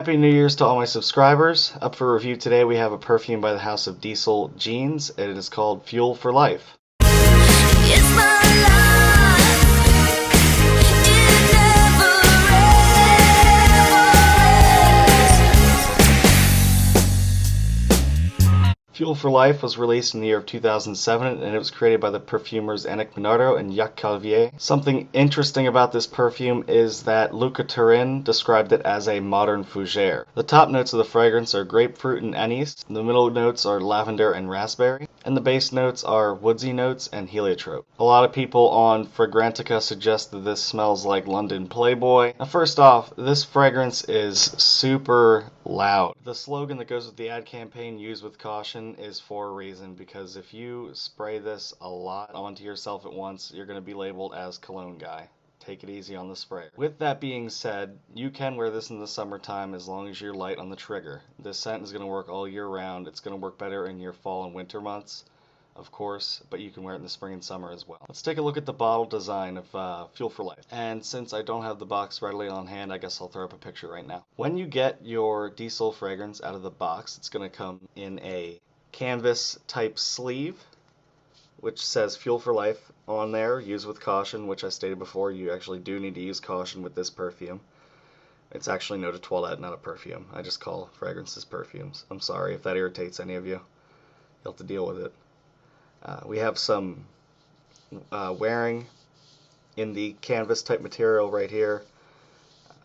Happy New Year's to all my subscribers. Up for review today we have a perfume by the House of Diesel Jeans. It is called Fuel for Life. It's my life. It never ends. Fuel for Life was released in the year of 2007 and it was created by the perfumers Annick, Menardo and Jacques Cavallier. Something interesting about this perfume is that Luca Turin described it as a modern fougere. The top notes of the fragrance are grapefruit and anise, the middle notes are lavender and raspberry, and the base notes are woodsy notes and heliotrope. A lot of people on Fragrantica suggest that this smells like London Playboy. Now first off, this fragrance is super loud. The slogan that goes with the ad campaign, "Use with caution," is for a reason, because if you spray this a lot onto yourself at once, you're going to be labeled as cologne guy. Take it easy on the sprayer. With that being said, you can wear this in the summertime as long as you're light on the trigger. This scent is going to work all year round. It's going to work better in your fall and winter months, of course, but you can wear it in the spring and summer as well. Let's take a look at the bottle design of Fuel for Life. And since I don't have the box readily on hand, I guess I'll throw up a picture right now. When you get your diesel fragrance out of the box, it's going to come in a canvas type sleeve, which says Fuel for Life on there, use with caution, which I stated before, you actually do need to use caution with this perfume. It's actually eau de toilette, not a perfume. I just call fragrances perfumes. I'm sorry if that irritates any of you. You'll have to deal with it. We have some wearing in the canvas type material right here,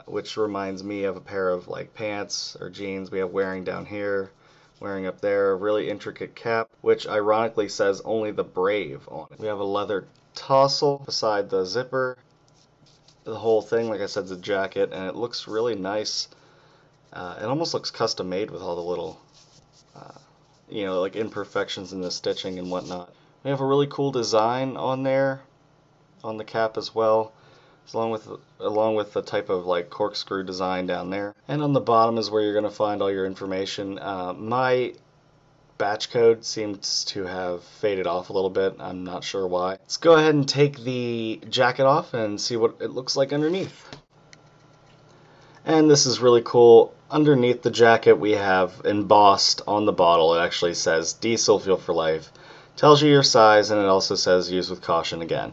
which reminds me of a pair of like pants or jeans. We have wearing down here, wearing up there, a really intricate cap, which ironically says only the brave on it. We have a leather tassel beside the zipper. The whole thing, like I said, is a jacket, and it looks really nice. It almost looks custom made with all the little like imperfections in the stitching and whatnot. We have a really cool design on there, on the cap as well, along with the type of like corkscrew design down there. And on the bottom is where you're going to find all your information. My batch code seems to have faded off a little bit. I'm not sure why. Let's go ahead and take the jacket off and see what it looks like underneath. And this is really cool. Underneath the jacket we have embossed on the bottle, it actually says Diesel Fuel for Life. Tells you your size, and it also says use with caution again.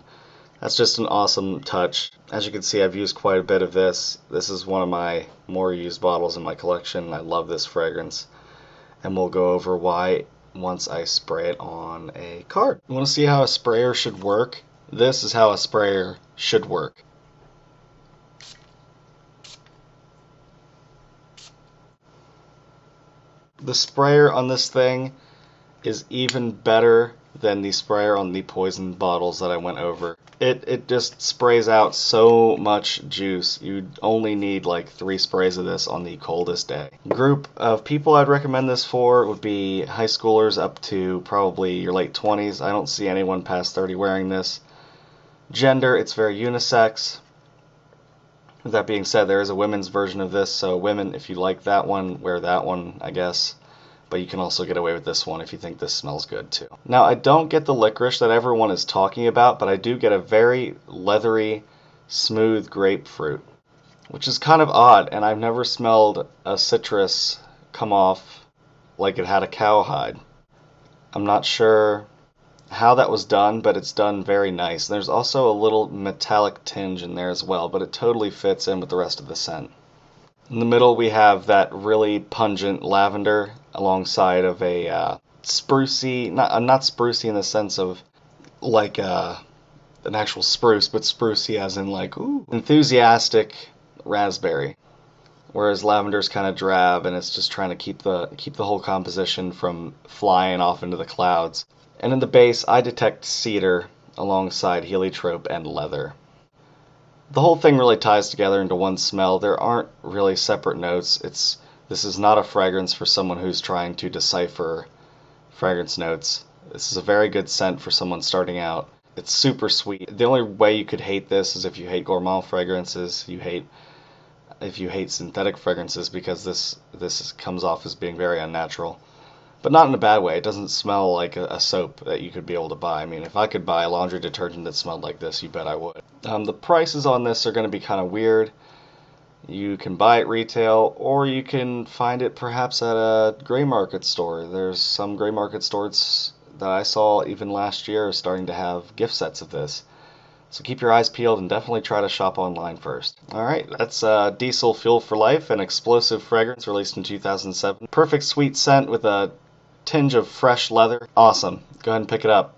That's just an awesome touch. As you can see, I've used quite a bit of this. This is one of my more used bottles in my collection. I love this fragrance. And we'll go over why once I spray it on a card. You want to see how a sprayer should work? This is how a sprayer should work. The sprayer on this thing is even better than the sprayer on the poison bottles that I went over. It just sprays out so much juice. You only need like 3 sprays of this on the coldest day. Group of people I'd recommend this for would be high schoolers up to probably your late 20s. I don't see anyone past 30 wearing this. Gender, it's very unisex. With that being said, there is a women's version of this, so women, if you like that one, wear that one, I guess. But you can also get away with this one if you think this smells good too. Now, I don't get the licorice that everyone is talking about, but I do get a very leathery, smooth grapefruit, which is kind of odd, and I've never smelled a citrus come off like it had a cowhide. I'm not sure how that was done, but it's done very nice. There's also a little metallic tinge in there as well, but it totally fits in with the rest of the scent. In the middle we have that really pungent lavender alongside of a sprucey, not sprucey in the sense of like an actual spruce, but sprucey as in like enthusiastic raspberry. Whereas lavender's kind of drab and it's just trying to keep the whole composition from flying off into the clouds. And in the base, I detect cedar alongside heliotrope and leather. The whole thing really ties together into one smell. There aren't really separate notes. This is not a fragrance for someone who's trying to decipher fragrance notes. This is a very good scent for someone starting out. It's super sweet. The only way you could hate this is if you hate gourmand fragrances, if you hate synthetic fragrances, because this comes off as being very unnatural. But not in a bad way. It doesn't smell like a soap that you could be able to buy. I mean, if I could buy a laundry detergent that smelled like this, you bet I would. The prices on this are going to be kind of weird. You can buy it retail, or you can find it perhaps at a gray market store. There's some gray market stores that I saw even last year starting to have gift sets of this. So keep your eyes peeled and definitely try to shop online first. Alright, that's Diesel Fuel for Life, an explosive fragrance released in 2007. Perfect sweet scent with a tinge of fresh leather. Awesome. Go ahead and pick it up.